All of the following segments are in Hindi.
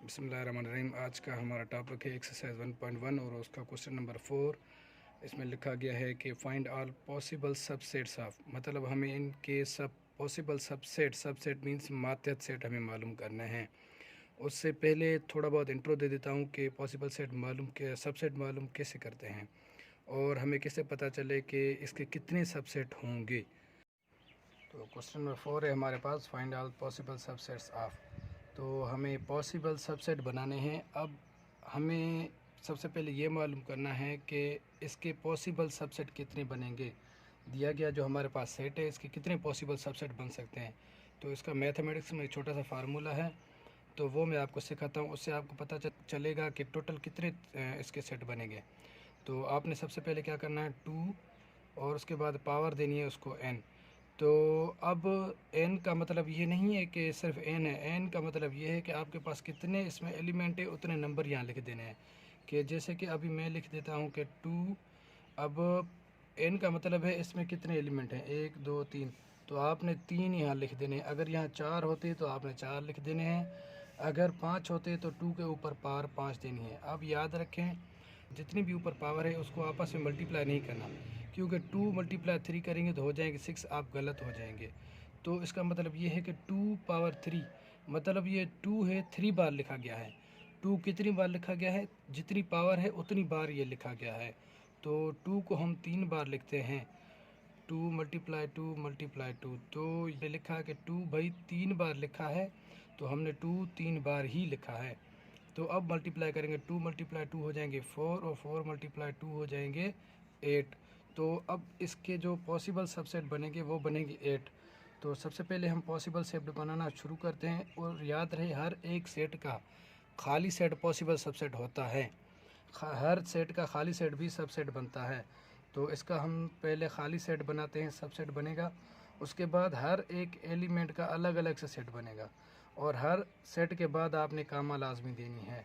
बिस्मिल्लाहिर्रहमानिर्रहीम। आज का हमारा टॉपिक है एक्सरसाइज 1.1 और उसका क्वेश्चन नंबर 4। इसमें लिखा गया है कि find all possible subsets of, मतलब हमें इनके सब पॉसिबल सबसेट मींस मातहत सेट हमें मालूम करना है। उससे पहले थोड़ा बहुत इंट्रो दे देता हूँ कि पॉसिबल सेट मालूम के सबसेट मालूम कैसे करते हैं और हमें कैसे पता चले कि इसके कितने सबसेट होंगे। तो क्वेश्चन नंबर 4 है हमारे पास, find all possible subsets of. तो हमें पॉसिबल सबसेट बनाने हैं। अब हमें सबसे पहले ये मालूम करना है कि इसके पॉसिबल सबसेट कितने बनेंगे। दिया गया जो हमारे पास सेट है इसके कितने पॉसिबल सबसेट बन सकते हैं। तो इसका मैथमेटिक्स में एक छोटा सा फार्मूला है, तो वो मैं आपको सिखाता हूँ। उससे आपको पता चलेगा कि टोटल कितने इसके सेट बनेंगे। तो आपने सबसे पहले क्या करना है, 2 और उसके बाद पावर देनी है उसको n। तो अब n का मतलब ये नहीं है कि सिर्फ n है, n का मतलब ये है कि आपके पास कितने इसमें एलिमेंट है उतने नंबर यहाँ लिख देने हैं। कि जैसे कि अभी मैं लिख देता हूँ कि 2। अब n का मतलब है इसमें कितने एलिमेंट हैं, 1 2 3। तो आपने 3 यहाँ लिख देने हैं। अगर यहाँ 4 होते तो आपने 4 लिख देने हैं। अगर 5 होते तो 2 के ऊपर पावर 5 देनी है। अब याद रखें, जितनी भी ऊपर पावर है उसको आपस में मल्टीप्लाई नहीं करना, क्योंकि 2 मल्टीप्लाई 3 करेंगे तो हो जाएंगे 6, आप गलत हो जाएंगे। तो इसका मतलब ये है कि 2 पावर 3, मतलब ये 2 है 3 बार लिखा गया है। 2 कितनी बार लिखा गया है, जितनी पावर है उतनी बार ये लिखा गया है। तो 2 को हम 3 बार लिखते हैं, 2 मल्टीप्लाई 2 मल्टीप्लाई 2। तो ये लिखा है कि 2 भाई 3 बार लिखा है, तो हमने 2 3 बार ही लिखा है। तो अब मल्टीप्लाई करेंगे, 2 मल्टीप्लाई 2 हो जाएंगे 4 और 4 मल्टीप्लाई 2 हो जाएंगे 8। तो अब इसके जो पॉसिबल सबसेट बनेंगे वो बनेंगे 8। तो सबसे पहले हम पॉसिबल सेट बनाना शुरू करते हैं। और याद रहे, हर एक सेट का खाली सेट पॉसिबल सबसेट होता है, हर सेट का खाली सेट भी सबसेट बनता है। तो इसका हम पहले खाली सेट बनाते हैं, सबसेट बनेगा। उसके बाद हर एक एलिमेंट का अलग अलग से सेट बनेगा और हर सेट के बाद आपने कामा लाजमी देनी है।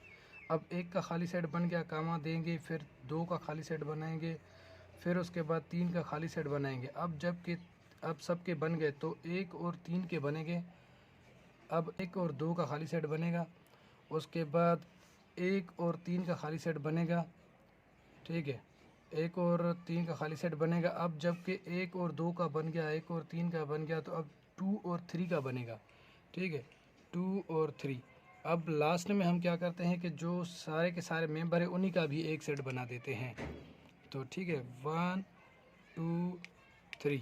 अब एक का खाली सेट बन गया, कामा देंगे, फिर 2 का खाली सेट बनाएंगे, फिर उसके बाद 3 का खाली सेट बनाएंगे। अब सबके बन गए तो 1 और 3 के बनेंगे। अब 1 और 2 का खाली सेट बनेगा, उसके बाद 1 और 3 का खाली सेट बनेगा। ठीक है, 1 और 3 का खाली सेट बनेगा। अब जबकि 1 और 2 का बन गया, 1 और 3 का बन गया, तो अब 2 और 3 का बनेगा। ठीक है, 2 और 3। अब लास्ट में हम क्या करते हैं कि जो सारे के सारे मेंबर हैं उन्हीं का भी एक सेट बना देते हैं। तो ठीक है, 1 2 3।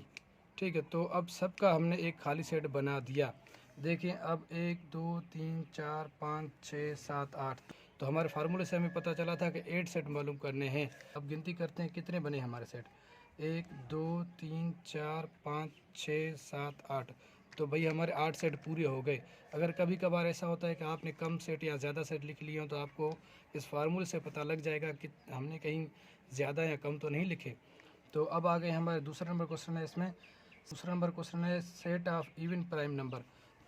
ठीक है, तो अब सबका हमने एक खाली सेट बना दिया। देखें, अब 1 2 3 4 5 6 7 8। तो हमारे फार्मूले से हमें पता चला था कि 8 सेट मालूम करने हैं। अब गिनती करते हैं कितने बने हमारे सेट, 1 2 3 4 5 6 7 8। तो भाई हमारे 8 सेट पूरे हो गए। अगर कभी कभार ऐसा होता है कि आपने कम सेट या ज़्यादा सेट लिख लिए हो, तो आपको इस फार्मूले से पता लग जाएगा कि हमने कहीं ज़्यादा या कम तो नहीं लिखे। तो अब आ गए हमारे दूसरा नंबर क्वेश्चन है। इसमें दूसरा नंबर क्वेश्चन है set of even prime number.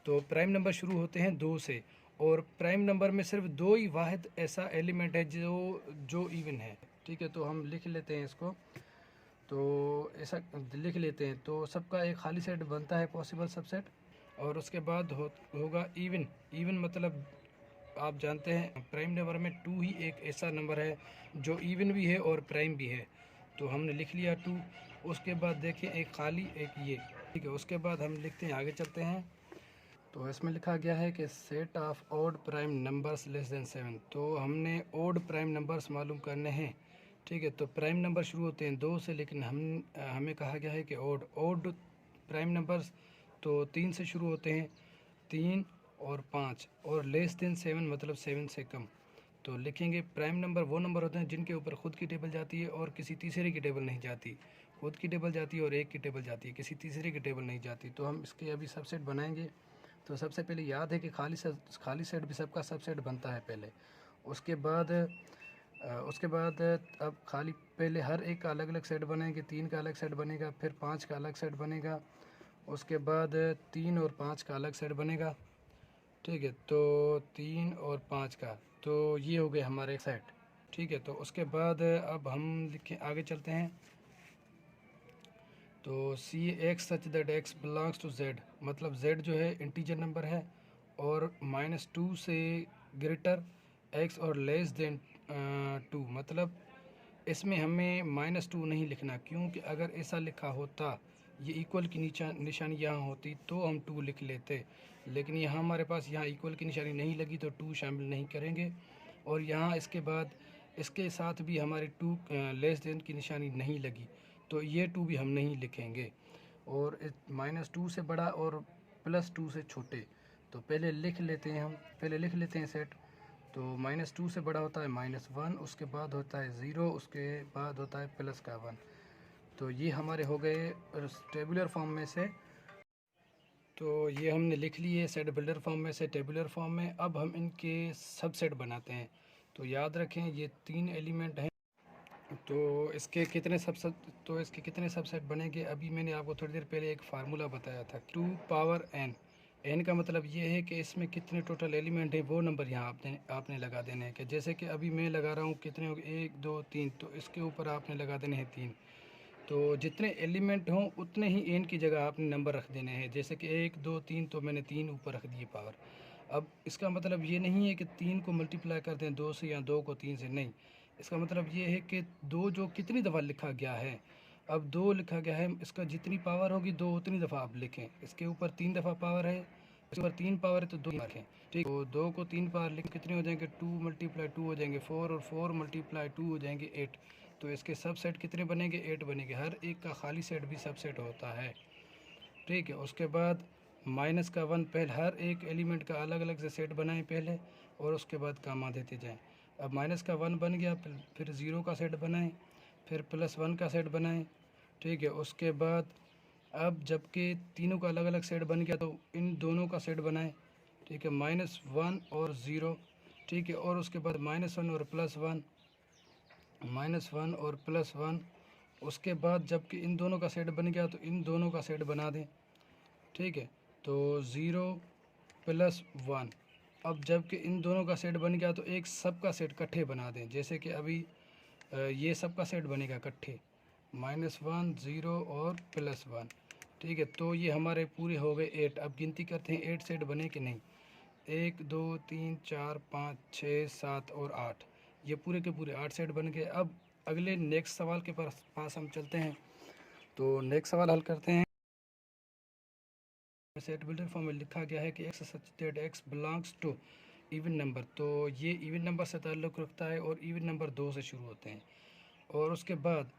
तो प्राइम नंबर शुरू होते हैं 2 से, और प्राइम नंबर में सिर्फ 2 ही वाहिद ऐसा एलिमेंट है जो जो इवन है। ठीक है, तो हम लिख लेते हैं इसको। तो ऐसा लिख लेते हैं, तो सबका एक खाली सेट बनता है पॉसिबल सबसेट। और उसके बाद होगा इवन। इवन मतलब आप जानते हैं प्राइम नंबर में 2 ही एक ऐसा नंबर है जो इवन भी है और प्राइम भी है। तो हमने लिख लिया 2। उसके बाद देखिए एक खाली एक ये। ठीक है, उसके बाद हम लिखते हैं, आगे चलते हैं। तो इसमें लिखा गया है कि set of odd prime numbers less than 7। तो हमने ऑड प्राइम नंबर्स मालूम करने हैं। ठीक है, तो प्राइम नंबर शुरू होते हैं 2 से, लेकिन हमें कहा गया है कि ऑड प्राइम नंबर्स तो 3 से शुरू होते हैं, 3 और 5, और लेस देन 7 मतलब 7 से कम। तो लिखेंगे प्राइम नंबर वो नंबर होते हैं जिनके ऊपर खुद की टेबल जाती है और किसी तीसरे की टेबल नहीं जाती। खुद की टेबल जाती है और एक की टेबल जाती है, किसी तीसरे की टेबल नहीं जाती। तो हम इसके अभी सबसेट बनाएंगे। तो सबसे पहले याद है कि खाली सेट भी सबका सबसेट बनता है पहले। उसके बाद अब खाली पहले हर एक का अलग अलग सेट बनेंगे, 3 का अलग सेट बनेगा, फिर 5 का अलग सेट बनेगा, उसके बाद 3 और 5 का अलग सेट बनेगा। ठीक है, तो 3 और 5 का, तो ये हो गए हमारे सेट। ठीक है, तो उसके बाद अब हम लिखें, आगे चलते हैं। तो C X such that X belongs to Z, मतलब जेड जो है इंटीजर नंबर है और -2 से ग्रेटर एक्स और लेस देन 2, मतलब इसमें हमें -2 नहीं लिखना, क्योंकि अगर ऐसा लिखा होता, ये इक्वल की निशानी यहाँ होती तो हम 2 लिख लेते, लेकिन यहाँ हमारे पास यहाँ इक्वल की निशानी नहीं लगी तो 2 शामिल नहीं करेंगे। और यहाँ इसके बाद इसके साथ भी हमारे 2 लेस देन की निशानी नहीं लगी, तो ये 2 भी हम नहीं लिखेंगे। और -2 से बड़ा और +2 से छोटे, तो पहले लिख लेते हैं सेट। तो -2 से बड़ा होता है -1, उसके बाद होता है 0, उसके बाद होता है +1। तो ये हमारे हो गए टेबुलर फॉर्म में से। तो ये हमने लिख लिए सेट बिल्डर फॉर्म में से टेबुलर फॉर्म में। अब हम इनके सबसेट बनाते हैं। तो याद रखें ये 3 एलिमेंट हैं, तो इसके कितने सबसेट बनेंगे, अभी मैंने आपको थोड़ी देर पहले एक फार्मूला बताया था, 2 पावर n। n का मतलब ये है कि इसमें कितने टोटल एलिमेंट हैं, वो नंबर यहाँ आपने लगा देने हैं। कि जैसे कि अभी मैं लगा रहा हूँ, कितने हो गए 1 2 3, तो इसके ऊपर आपने लगा देने हैं 3। तो जितने एलिमेंट हों उतने ही n की जगह आपने नंबर रख देने हैं। जैसे कि 1 2 3, तो मैंने 3 ऊपर रख दिए पावर। अब इसका मतलब ये नहीं है कि 3 को मल्टीप्लाई कर दें 2 से या 2 को 3 से, नहीं। इसका मतलब ये है कि 2 जो कितनी दफ़ा लिखा गया है, अब 2 लिखा गया है, इसका जितनी पावर होगी 2 उतनी दफ़ा आप लिखें। इसके ऊपर 3 दफ़ा पावर है, इसके ऊपर 3 पावर है, तो 2 लिखें। ठीक, तो 2 को 3 पावर लिखें, कितने हो जाएंगे, 2 × 2 हो जाएंगे 4, और 4 × 2 हो जाएंगे 8। तो इसके सबसेट कितने बनेंगे, 8 बनेंगे। हर एक का खाली सेट भी सबसेट होता है। ठीक है, उसके बाद -1 पहले हर एक एलिमेंट का अलग अलग से सेट बनाएं पहले, और उसके बाद कामा देते जाएं। अब -1 बन गया, फिर 0 का सेट बनाएं, फिर +1 का सेट बनाएं। ठीक है, उसके बाद अब जबकि तीनों का अलग अलग सेट बन गया, तो इन दोनों का सेट बनाएं। ठीक है, -1 और 0। ठीक है, और उसके बाद -1 और +1, -1 और +1। उसके बाद जबकि इन दोनों का सेट बन गया, तो इन दोनों का सेट बना दें। ठीक है, तो 0 +1। अब जबकि इन दोनों का सेट बन गया, तो एक सब का सेट इकट्ठे बना दें। जैसे कि अभी ये सब का सेट बनेगा इकट्ठे, -1 0 और +1। ठीक है, तो ये हमारे पूरे हो गए 8। अब गिनती करते हैं 8 सेट बने कि नहीं। 1 2 3 4 5 6 7 और 8, ये पूरे के पूरे 8 सेट बन गए। अब अगले नेक्स्ट सवाल के पास हम चलते हैं। तो नेक्स्ट सवाल हल करते हैं। सेट बिल्डर फॉर्म में लिखा गया है कि x such that x belongs to even number. तो ये इवन नंबर से ताल्लुक़ रखता है, और इवन नंबर 2 से शुरू होते हैं। और उसके बाद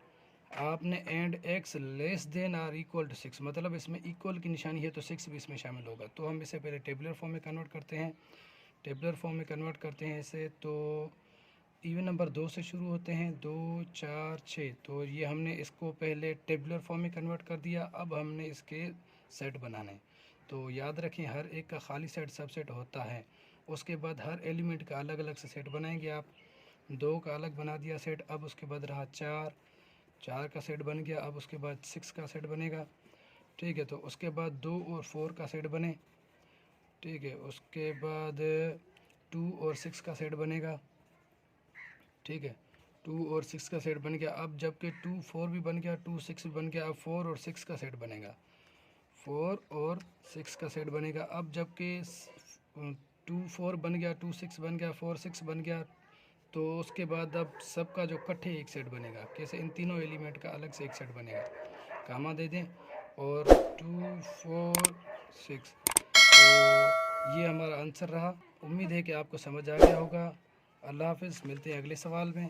आपने and x less than or equal to 6, मतलब इसमें इक्वल की निशानी है, तो 6 भी इसमें शामिल होगा। तो हम इसे पहले टेबुलर फॉर्म में कन्वर्ट करते हैं। इसे, तो इवन नंबर 2 से शुरू होते हैं, 2 4 6। तो ये हमने इसको पहले टेबुलर फॉर्म में कन्वर्ट कर दिया। अब हमने इसके सेट बनाने। तो याद रखें हर एक का खाली सेट सबसेट होता है। उसके बाद हर एलिमेंट का अलग अलग से सेट बनाएंगे आप। 2 का अलग बना दिया सेट। अब उसके बाद रहा 4 का सेट बन गया। अब उसके बाद 6 का सेट बनेगा। ठीक है, तो उसके बाद 2 और 4 का सेट बने। ठीक है, उसके बाद 2 और 6 का सेट बनेगा। ठीक है, 2 और 6 का सेट बन गया। अब जबकि 2 4 भी बन गया, 2 6 भी बन गया, अब 4 और 6 का सेट बनेगा। 4 और 6 का सेट बनेगा। अब जबकि 2 4 बन गया, 2 6 बन गया, 4 6 बन गया, तो उसके बाद अब सबका जो इकट्ठे एक सेट बनेगा। कैसे, इन तीनों एलिमेंट का अलग से एक सेट बनेगा। कामा दे दें, और 2 4 6। तो ये हमारा आंसर रहा। उम्मीद है कि आपको समझ आ गया होगा। अल्लाह हाफ़िज़, मिलते हैं अगले सवाल में।